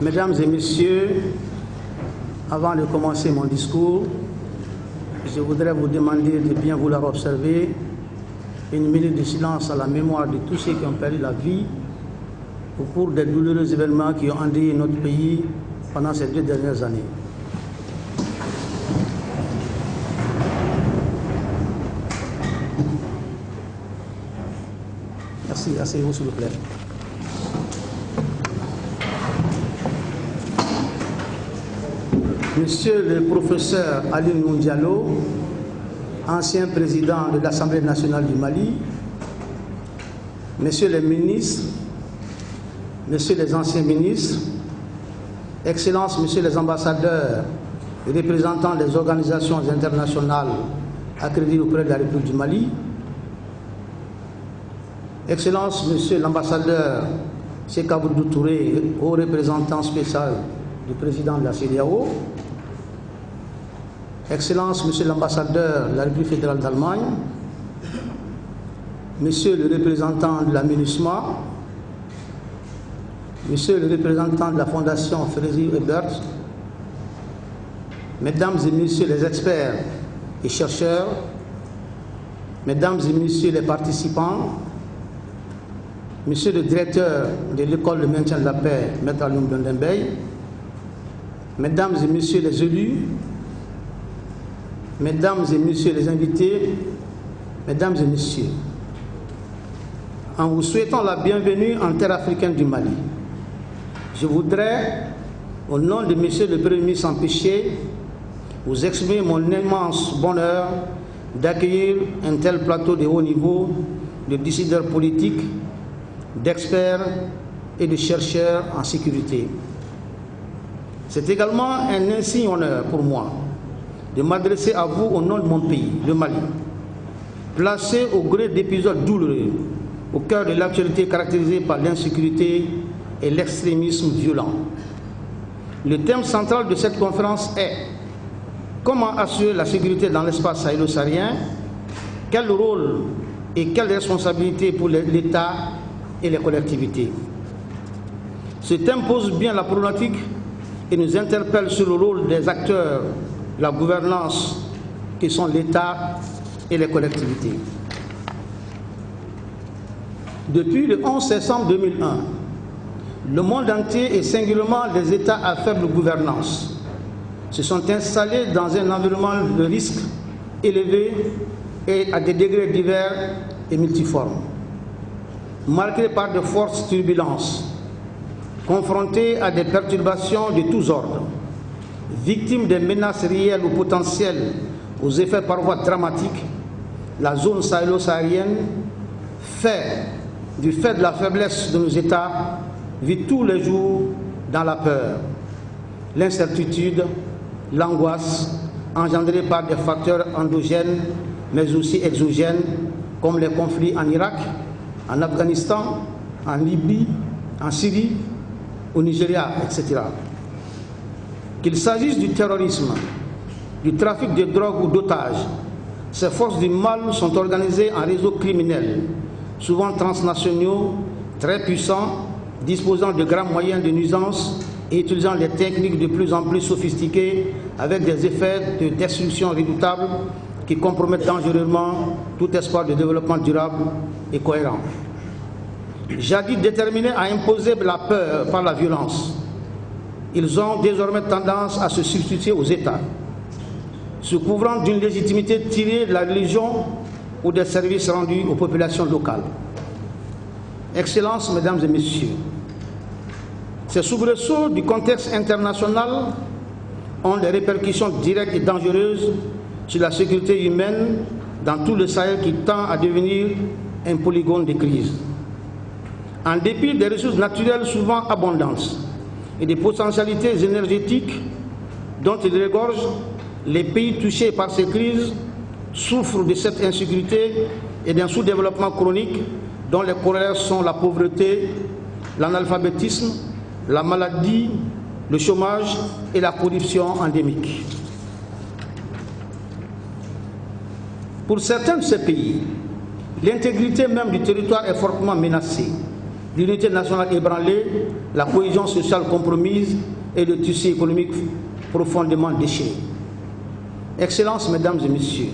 Mesdames et messieurs, avant de commencer mon discours, je voudrais vous demander de bien vouloir observer une minute de silence à la mémoire de tous ceux qui ont perdu la vie au cours des douloureux événements qui ont endeuillé notre pays pendant ces 2 dernières années. Merci, asseyez-vous s'il vous plaît. Monsieur le professeur Ali Diallo, ancien président de l'Assemblée nationale du Mali, messieurs les ministres, messieurs les anciens ministres, Excellences, messieurs les ambassadeurs et représentants des organisations internationales accréditées auprès de la République du Mali, Excellences, monsieur l'ambassadeur Cheikh Abdou Touré, haut représentant spécial du président de la CEDEAO, Excellences, monsieur l'ambassadeur de la République fédérale d'Allemagne, monsieur le représentant de la MINUSMA, monsieur le représentant de la Fondation Frédéric Ebert, mesdames et messieurs les experts et chercheurs, mesdames et messieurs les participants, monsieur le directeur de l'école de maintien de la paix, Maître Alioune Bendembey, mesdames et messieurs les élus, mesdames et messieurs les invités, mesdames et messieurs, en vous souhaitant la bienvenue en terre africaine du Mali, je voudrais, au nom de monsieur le Premier ministre empêché, vous exprimer mon immense bonheur d'accueillir un tel plateau de haut niveau de décideurs politiques, d'experts et de chercheurs en sécurité. C'est également un insigne honneur pour moi de m'adresser à vous au nom de mon pays, le Mali, placé au gré d'épisodes douloureux, au cœur de l'actualité caractérisée par l'insécurité et l'extrémisme violent. Le thème central de cette conférence est comment assurer la sécurité dans l'espace sahélo-saharien, quel rôle et quelles responsabilités pour l'État et les collectivités. Ce thème pose bien la problématique et nous interpelle sur le rôle des acteurs de la gouvernance qui sont l'État et les collectivités. Depuis le 11 septembre 2001, le monde entier et singulièrement les États à faible gouvernance se sont installés dans un environnement de risque élevé et à des degrés divers et multiformes, marqués par de fortes turbulences, confrontés à des perturbations de tous ordres, victimes des menaces réelles ou potentielles aux effets parfois dramatiques, la zone sahélo-saharienne, du fait de la faiblesse de nos États, vit tous les jours dans la peur, l'incertitude, l'angoisse engendrée par des facteurs endogènes mais aussi exogènes comme les conflits en Irak, en Afghanistan, en Libye, en Syrie, au Nigeria, etc. Qu'il s'agisse du terrorisme, du trafic de drogue ou d'otages, ces forces du mal sont organisées en réseaux criminels, souvent transnationaux, très puissants, disposant de grands moyens de nuisance et utilisant des techniques de plus en plus sophistiquées avec des effets de destruction redoutables qui compromettent dangereusement tout espoir de développement durable et cohérent. Jadis déterminés à imposer la peur par la violence, ils ont désormais tendance à se substituer aux États, se couvrant d'une légitimité tirée de la religion ou des services rendus aux populations locales. Excellences, mesdames et messieurs, ces soubresauts du contexte international ont des répercussions directes et dangereuses sur la sécurité humaine dans tout le Sahel qui tend à devenir un polygone de crise. En dépit des ressources naturelles souvent abondantes et des potentialités énergétiques dont ils regorgent, les pays touchés par ces crises souffrent de cette insécurité et d'un sous-développement chronique dont les corollaires sont la pauvreté, l'analphabétisme, la maladie, le chômage et la corruption endémique. Pour certains de ces pays, l'intégrité même du territoire est fortement menacée, l'unité nationale ébranlée, la cohésion sociale compromise et le tissu économique profondément déchiré. Excellences, Mesdames et Messieurs,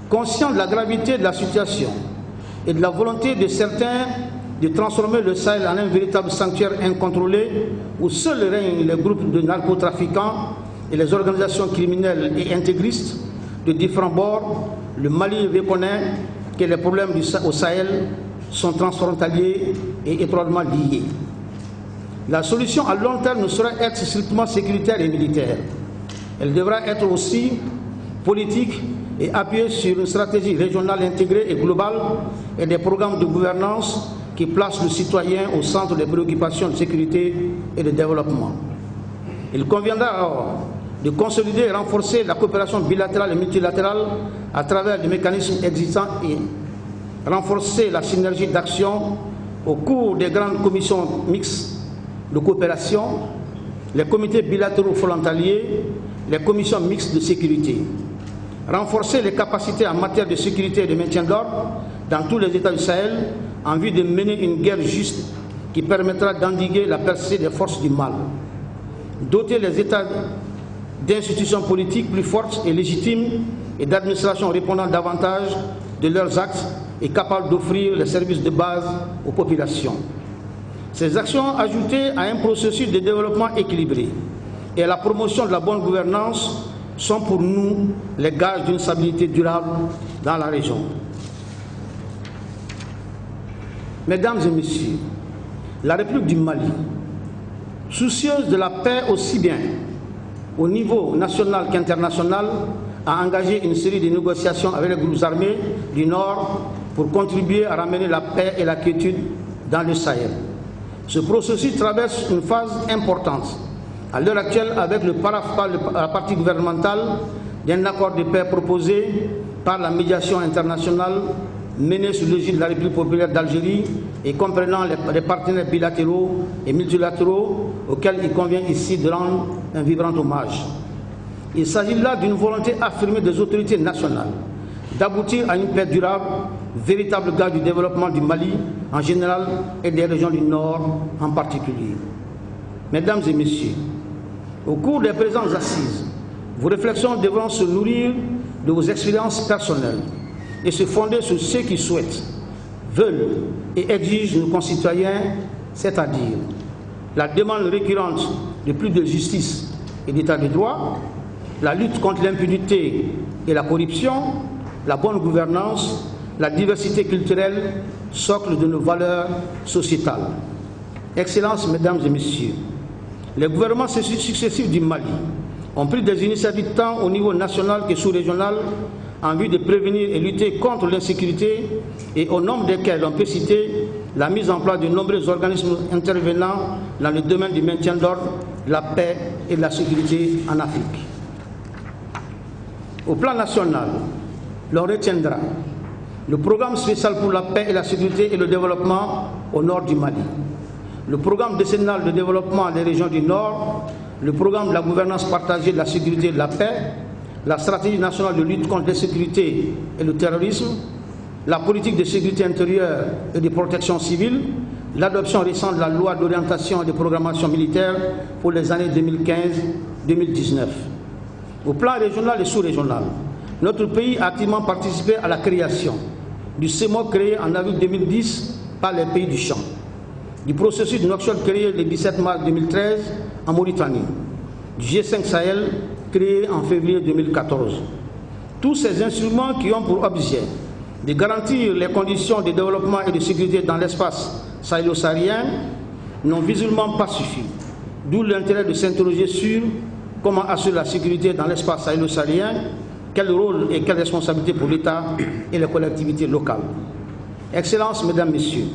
conscients de la gravité de la situation et de la volonté de certains de transformer le Sahel en un véritable sanctuaire incontrôlé où seuls règnent les groupes de narcotrafiquants et les organisations criminelles et intégristes de différents bords, le Mali reconnaît que les problèmes au Sahel sont transfrontaliers et étroitement liés. La solution à long terme ne saurait être strictement sécuritaire et militaire. Elle devra être aussi politique et appuyée sur une stratégie régionale intégrée et globale et des programmes de gouvernance qui placent le citoyen au centre des préoccupations de sécurité et de développement. Il conviendra alors de consolider et renforcer la coopération bilatérale et multilatérale à travers les mécanismes existants et renforcer la synergie d'action au cours des grandes commissions mixtes de coopération, les comités bilatéraux frontaliers, les commissions mixtes de sécurité. Renforcer les capacités en matière de sécurité et de maintien d'ordre dans tous les États du Sahel en vue de mener une guerre juste qui permettra d'endiguer la percée des forces du mal. Doter les États d'institutions politiques plus fortes et légitimes et d'administrations répondant davantage de leurs actes et capables d'offrir les services de base aux populations. Ces actions ajoutées à un processus de développement équilibré et à la promotion de la bonne gouvernance sont pour nous les gages d'une stabilité durable dans la région. Mesdames et Messieurs, la République du Mali, soucieuse de la paix aussi bien au niveau national qu'international, a engagé une série de négociations avec les groupes armés du Nord pour contribuer à ramener la paix et la quiétude dans le Sahel. Ce processus traverse une phase importante à l'heure actuelle avec le paraphage de la partie gouvernementale d'un accord de paix proposé par la médiation internationale menée sous l'égide de la République populaire d'Algérie et comprenant les partenaires bilatéraux et multilatéraux auxquels il convient ici de rendre un vibrant hommage. Il s'agit là d'une volonté affirmée des autorités nationales d'aboutir à une paix durable, véritable gage du développement du Mali en général et des régions du Nord en particulier. Mesdames et Messieurs, au cours des présentes assises, vos réflexions devront se nourrir de vos expériences personnelles et se fonder sur ceux qui souhaitent, veulent et exigent nos concitoyens, c'est-à-dire la demande récurrente de plus de justice et d'état de droit, la lutte contre l'impunité et la corruption, la bonne gouvernance, la diversité culturelle, socle de nos valeurs sociétales. Excellences, Mesdames et Messieurs, les gouvernements successifs du Mali ont pris des initiatives tant au niveau national que sous-régional en vue de prévenir et lutter contre l'insécurité et au nombre desquels on peut citer la mise en place de nombreux organismes intervenant dans le domaine du maintien d'ordre, de la paix et de la sécurité en Afrique. Au plan national, l'on retiendra le programme spécial pour la paix et la sécurité et le développement au nord du Mali, le programme décennal de développement des régions du Nord, le programme de la gouvernance partagée de la sécurité et de la paix, la stratégie nationale de lutte contre l'insécurité et le terrorisme, la politique de sécurité intérieure et de protection civile, l'adoption récente de la loi d'orientation et de programmation militaire pour les années 2015-2019. Au plan régional et sous-régional, notre pays a activement participé à la création du CEMOC créé en avril 2010 par les pays du Champ, du processus de Nouakchott créé le 17 mars 2013 en Mauritanie, du G5 Sahel créé en février 2014. Tous ces instruments qui ont pour objet de garantir les conditions de développement et de sécurité dans l'espace sahélo-saharien n'ont visiblement pas suffi, d'où l'intérêt de s'interroger sur comment assurer la sécurité dans l'espace sahélo-saharien, quel rôle et quelle responsabilité pour l'État et les collectivités locales. Excellences, Mesdames, Messieurs,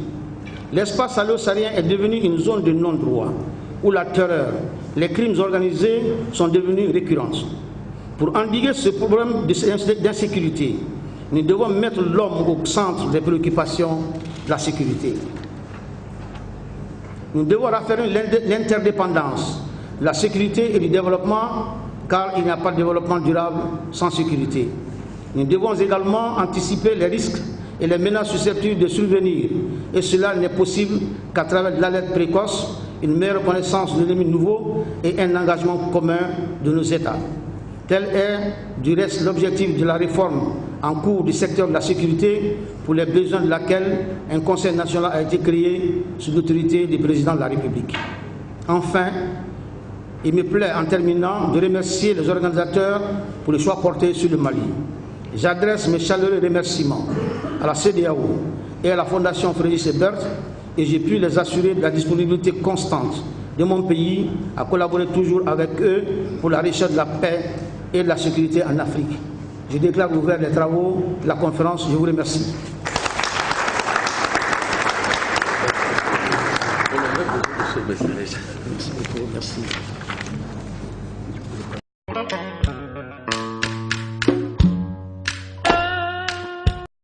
l'espace sahélo-saharien est devenu une zone de non-droit où la terreur, les crimes organisés sont devenus récurrents. Pour endiguer ce problème d'insécurité, nous devons mettre l'homme au centre des préoccupations de la sécurité. Nous devons raffirmer l'interdépendance, la sécurité et du développement, car il n'y a pas de développement durable sans sécurité. Nous devons également anticiper les risques et les menaces susceptibles de survenir, et cela n'est possible qu'à travers l'alerte précoce, une meilleure connaissance de l'ennemi nouveau et un engagement commun de nos États. Tel est du reste l'objectif de la réforme en cours du secteur de la sécurité, pour les besoins de laquelle un Conseil national a été créé sous l'autorité du Président de la République. Enfin, il me plaît en terminant de remercier les organisateurs pour le choix porté sur le Mali. J'adresse mes chaleureux remerciements à la CEDEAO et à la Fondation Frédéric Ebert, et j'ai pu les assurer de la disponibilité constante de mon pays à collaborer toujours avec eux pour la recherche de la paix et de la sécurité en Afrique. Je déclare ouvert les travaux de la conférence. Je vous remercie. Merci.